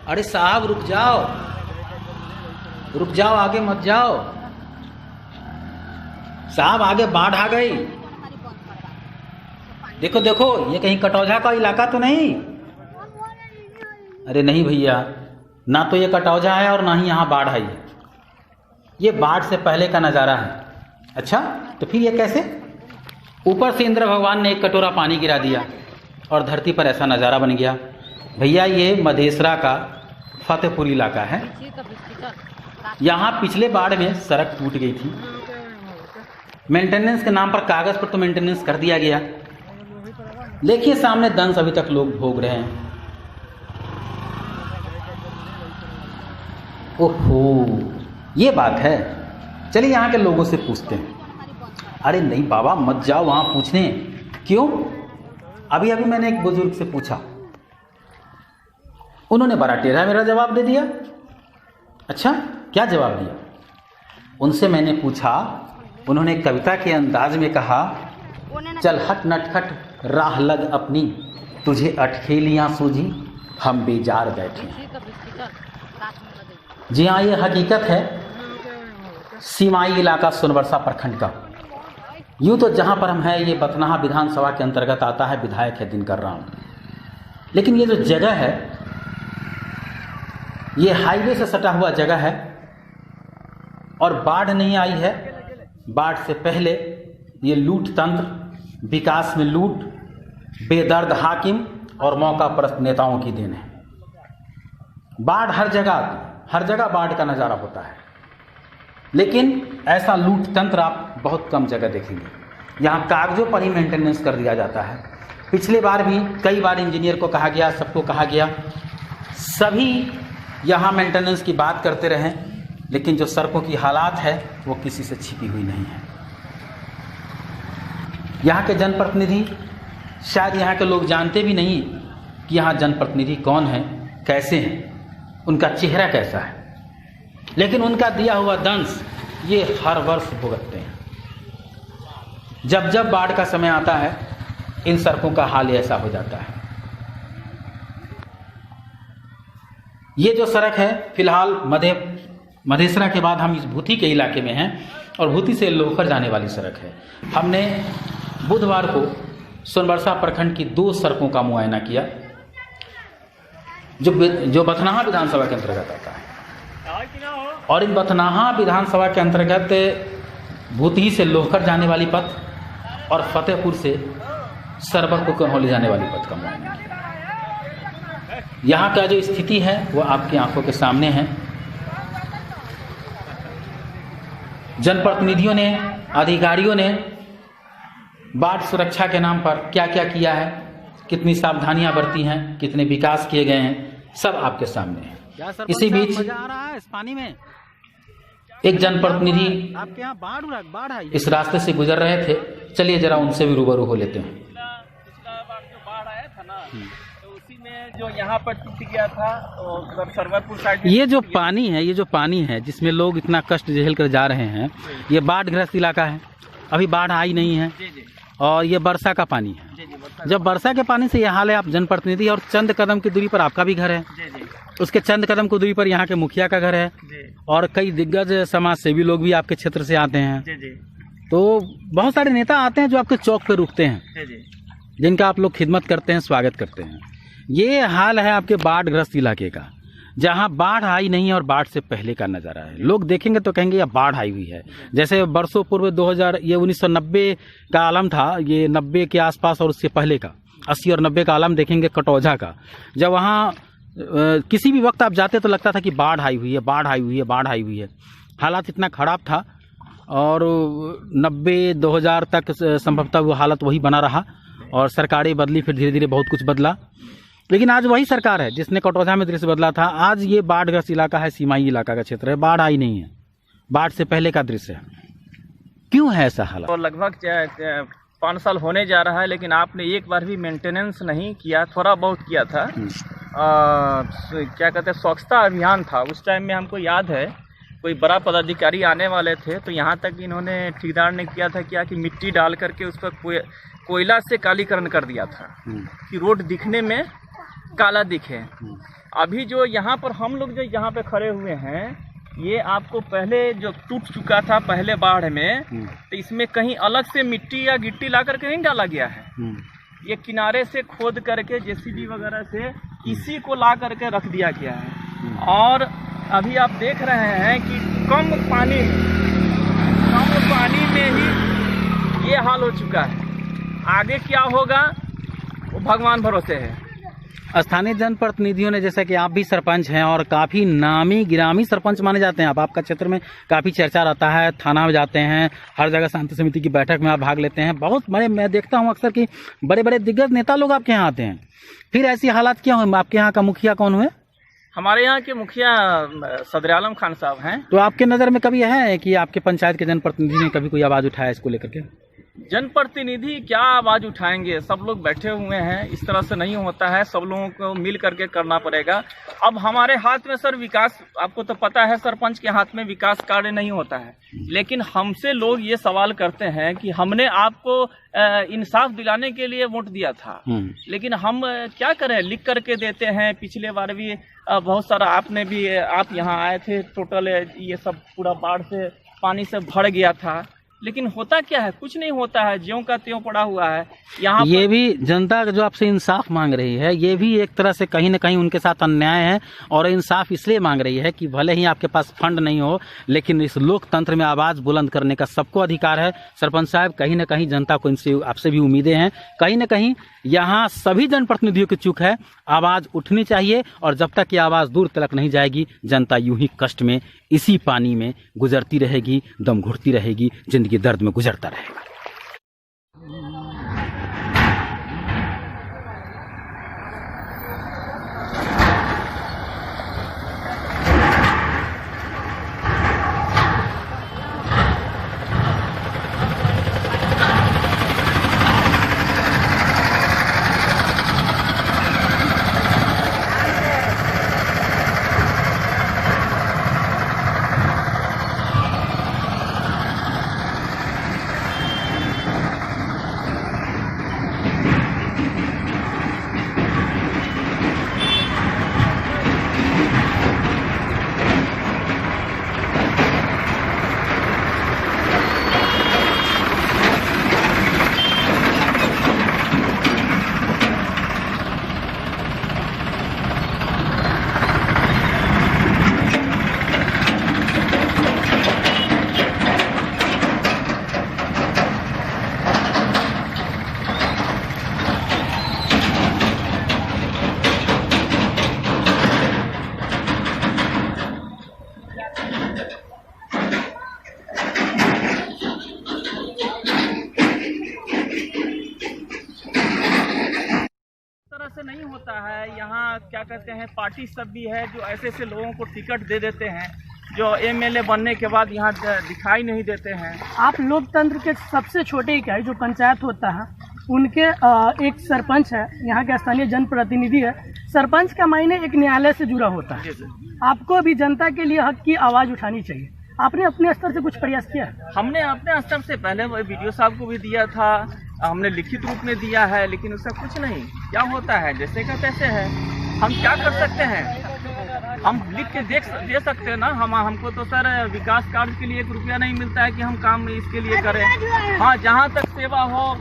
अरे साहब रुक जाओ, आगे मत जाओ साहब, आगे बाढ़ आ गई। देखो देखो, ये कहीं कटौझा का इलाका तो नहीं? अरे नहीं भैया, ना तो ये कटौझा है और ना ही यहाँ बाढ़ आई है। ये बाढ़ से पहले का नज़ारा है। अच्छा, तो फिर ये कैसे? ऊपर से इंद्र भगवान ने एक कटोरा पानी गिरा दिया और धरती पर ऐसा नज़ारा बन गया। भैया ये मधेसरा का फतेहपुर इलाका है। यहाँ पिछले बाढ़ में सड़क टूट गई थी। मेंटेनेंस के नाम पर, कागज़ पर तो मेंटेनेंस कर दिया गया, देखिए सामने दंश अभी तक लोग भोग रहे हैं। ओहो, ये बात है। चलिए यहाँ के लोगों से पूछते हैं। अरे नहीं बाबा, मत जाओ वहाँ पूछने। क्यों? अभी अभी मैंने एक बुजुर्ग से पूछा, उन्होंने बड़ा टेढ़ा मेरा जवाब दे दिया। अच्छा, क्या जवाब दिया? उनसे मैंने पूछा, उन्होंने कविता के अंदाज में कहा, चल हट नटखट राह लग अपनी, तुझे अटखेलियाँ सूझी हम बेजार बैठे। जी हाँ, ये हकीकत है सीमाई इलाका सोनबरसा प्रखंड का। यूँ तो जहाँ पर हम हैं ये बथनाहा विधानसभा के अंतर्गत आता है, विधायक है दिनकर राम। लेकिन ये जो जगह है ये हाईवे से सटा हुआ जगह है और बाढ़ नहीं आई है। बाढ़ से पहले ये लूट तंत्र, विकास में लूट, बेदर्द हाकिम और मौका परस्त नेताओं की देन है। बाढ़ हर जगह बाढ़ का नज़ारा होता है, लेकिन ऐसा लूट तंत्र आप बहुत कम जगह देखेंगे। यहाँ कागजों पर ही मेंटेनेंस कर दिया जाता है। पिछले बार भी कई बार इंजीनियर को कहा गया, सबको कहा गया, सभी यहाँ मेंटेनेंस की बात करते रहें, लेकिन जो सड़कों की हालात है वो किसी से छिपी हुई नहीं है। यहाँ के जनप्रतिनिधि, शायद यहाँ के लोग जानते भी नहीं कि यहाँ जनप्रतिनिधि कौन है, कैसे हैं, उनका चेहरा कैसा है, लेकिन उनका दिया हुआ दंश ये हर वर्ष भुगतते हैं। जब जब बाढ़ का समय आता है इन सड़कों का हाल ऐसा हो जाता है। ये जो सड़क है फिलहाल मधेसरा के बाद हम इस भूथी के इलाके में हैं और भूथी से लोहखर जाने वाली सड़क है। हमने बुधवार को सोनबरसा प्रखंड की 2 सड़कों का मुआयना किया जो बथनाहा विधानसभा के अंतर्गत आता है। और इन बथनाहा विधानसभा के अंतर्गत भूतही से लोहखर जाने वाली पथ और फतेहपुर से सरबर को कन्हौली जाने वाली पथ का मुआयना किया। यहाँ का जो स्थिति है वो आपकी आंखों के सामने है। जनप्रतिनिधियों ने, अधिकारियों ने बाढ़ सुरक्षा के नाम पर क्या क्या किया है, कितनी सावधानियां बरती हैं, कितने विकास किए गए हैं, सब आपके सामने है। इसी बीच मजा आ रहा है इस पानी में। एक जनप्रतिनिधि आपके यहाँ बाढ़ आई इस रास्ते से गुजर रहे थे, चलिए जरा उनसे भी रूबरू हो लेते हैं। पिछला बार जो बाढ़ आया था ना, तो उसी में जो यहाँ पर टूट गया था, तो मतलब सरवरपुर साइड ये जो पानी है जिसमें लोग इतना कष्ट झेल कर जा रहे हैं, ये बाढ़ग्रस्त इलाका है, अभी बाढ़ आई नहीं है। और ये वर्षा का पानी है। जब वर्षा के पानी से यह हाल है, आप जनप्रतिनिधि और चंद कदम की दूरी पर आपका भी घर है, उसके चंद कदम की दूरी पर यहाँ के मुखिया का घर है और कई दिग्गज समाज सेवी लोग भी आपके क्षेत्र से आते हैं। तो बहुत सारे नेता आते हैं जो आपके चौक पे रुकते हैं, जिनका आप लोग खिदमत करते हैं, स्वागत करते हैं। ये हाल है आपके बाढ़ग्रस्त इलाके का, जहाँ बाढ़ आई नहीं है और बाढ़ से पहले का नज़ारा है। लोग देखेंगे तो कहेंगे यह बाढ़ आई हुई है। जैसे वर्षों पूर्व 1990 का आलम था, ये 90 के आसपास और उससे पहले का 80 और 90 का आलम देखेंगे कटौझा का। जब वहाँ किसी भी वक्त आप जाते तो लगता था कि बाढ़ आई हुई है, बाढ़ आई हुई है, बाढ़ आई हुई है। हालात इतना खराब था और 90-2000 तक संभवतः वो हालत वही बना रहा और सरकारें बदली, फिर धीरे धीरे बहुत कुछ बदला। लेकिन आज वही सरकार है जिसने कटौझा में दृश्य बदला था। आज ये बाढ़ग्रस्त इलाका है, सीमाई इलाका का क्षेत्र है, बाढ़ आई नहीं है, बाढ़ से पहले का दृश्य है। क्यों है ऐसा हाल? तो लगभग 5 साल होने जा रहा है, लेकिन आपने एक बार भी मेंटेनेंस नहीं किया। थोड़ा बहुत किया था, क्या कहते हैं, स्वच्छता अभियान था। उस टाइम में हमको याद है कोई बड़ा पदाधिकारी आने वाले थे, तो यहाँ तक इन्होंने ठेकेदार ने किया था क्या कि मिट्टी डाल करके उस पर कोयला से कालीकरण कर दिया था कि रोड दिखने में काला दिखे। अभी जो यहाँ पर हम लोग जो यहाँ पे खड़े हुए हैं, ये आपको पहले जो टूट चुका था पहले बाढ़ में, तो इसमें कहीं अलग से मिट्टी या गिट्टी ला करके नहीं डाला गया है। ये किनारे से खोद करके जेसीबी वगैरह से इसी को ला करके रख दिया गया है। और अभी आप देख रहे हैं कि कम पानी में ही ये हाल हो चुका है। आगे क्या होगा वो भगवान भरोसे है। स्थानीय जनप्रतिनिधियों ने, जैसा कि आप भी सरपंच हैं और काफ़ी नामी गिरामी सरपंच माने जाते हैं आप, आपका क्षेत्र में काफ़ी चर्चा रहता है, थाना में जाते हैं, हर जगह शांति समिति की बैठक में आप भाग लेते हैं, बहुत बड़े, मैं देखता हूं अक्सर कि बड़े बड़े दिग्गज नेता लोग आपके यहाँ आते हैं। फिर ऐसी हालात क्या हुए? आपके यहाँ का मुखिया कौन हुए? हमारे यहाँ के मुखिया सदर आलम खान साहब हैं। तो आपके नज़र में कभी है कि आपके पंचायत के जनप्रतिनिधि ने कभी कोई आवाज़ उठाया इसको लेकर के? जनप्रतिनिधि क्या आवाज उठाएंगे, सब लोग बैठे हुए हैं, इस तरह से नहीं होता है, सब लोगों को मिल करके करना पड़ेगा। अब हमारे हाथ में सर विकास, आपको तो पता है सरपंच के हाथ में विकास कार्य नहीं होता है, लेकिन हमसे लोग ये सवाल करते हैं कि हमने आपको इंसाफ दिलाने के लिए वोट दिया था, लेकिन हम क्या करें, लिख करके देते हैं। पिछले बार भी बहुत सारा आपने भी, आप यहाँ आए थे, टोटल ये सब पूरा बाढ़ से पानी से भर गया था, लेकिन होता क्या है, कुछ नहीं होता है, ज्यों का त्यों पड़ा हुआ है। यहाँ ये भी जनता जो आपसे इंसाफ मांग रही है, ये भी एक तरह से कहीं न कहीं उनके साथ अन्याय है, और इंसाफ इसलिए मांग रही है कि भले ही आपके पास फंड नहीं हो, लेकिन इस लोकतंत्र में आवाज़ बुलंद करने का सबको अधिकार है। सरपंच साहब, कहीं न कहीं जनता को इनसे, आपसे भी उम्मीदें हैं, कहीं न कहीं यहाँ सभी जनप्रतिनिधियों की चूक है, आवाज़ उठनी चाहिए, और जब तक ये आवाज़ दूर तक नहीं जाएगी, जनता यूं ही कष्ट में, इसी पानी में गुजरती रहेगी, दम घुटती रहेगी, जिंदगी दर्द में गुजरता रहेगा। नहीं होता है। यहाँ क्या कहते हैं, पार्टी सब भी है जो ऐसे ऐसे लोगों को टिकट दे देते हैं जो एमएलए बनने के बाद यहाँ दिखाई नहीं देते हैं। आप लोकतंत्र के सबसे छोटे इकाई जो पंचायत होता है, उनके एक सरपंच है, यहाँ के स्थानीय जनप्रतिनिधि है। सरपंच का मायने एक न्यायालय से जुड़ा होता है। आपको भी जनता के लिए हक की आवाज़ उठानी चाहिए। आपने अपने स्तर से कुछ प्रयास किया है? हमने अपने स्तर से पहले वीडियो साहब को भी दिया था, हमने लिखित रूप में दिया है, लेकिन उसका कुछ नहीं। क्या होता है, जैसे का तैसे है। हम क्या कर सकते हैं, हम लिख के दे सकते हैं ना। हमको तो सर विकास कार्य के लिए 1 रुपया नहीं मिलता है कि हम काम इसके लिए करें। हाँ, जहाँ तक सेवा हो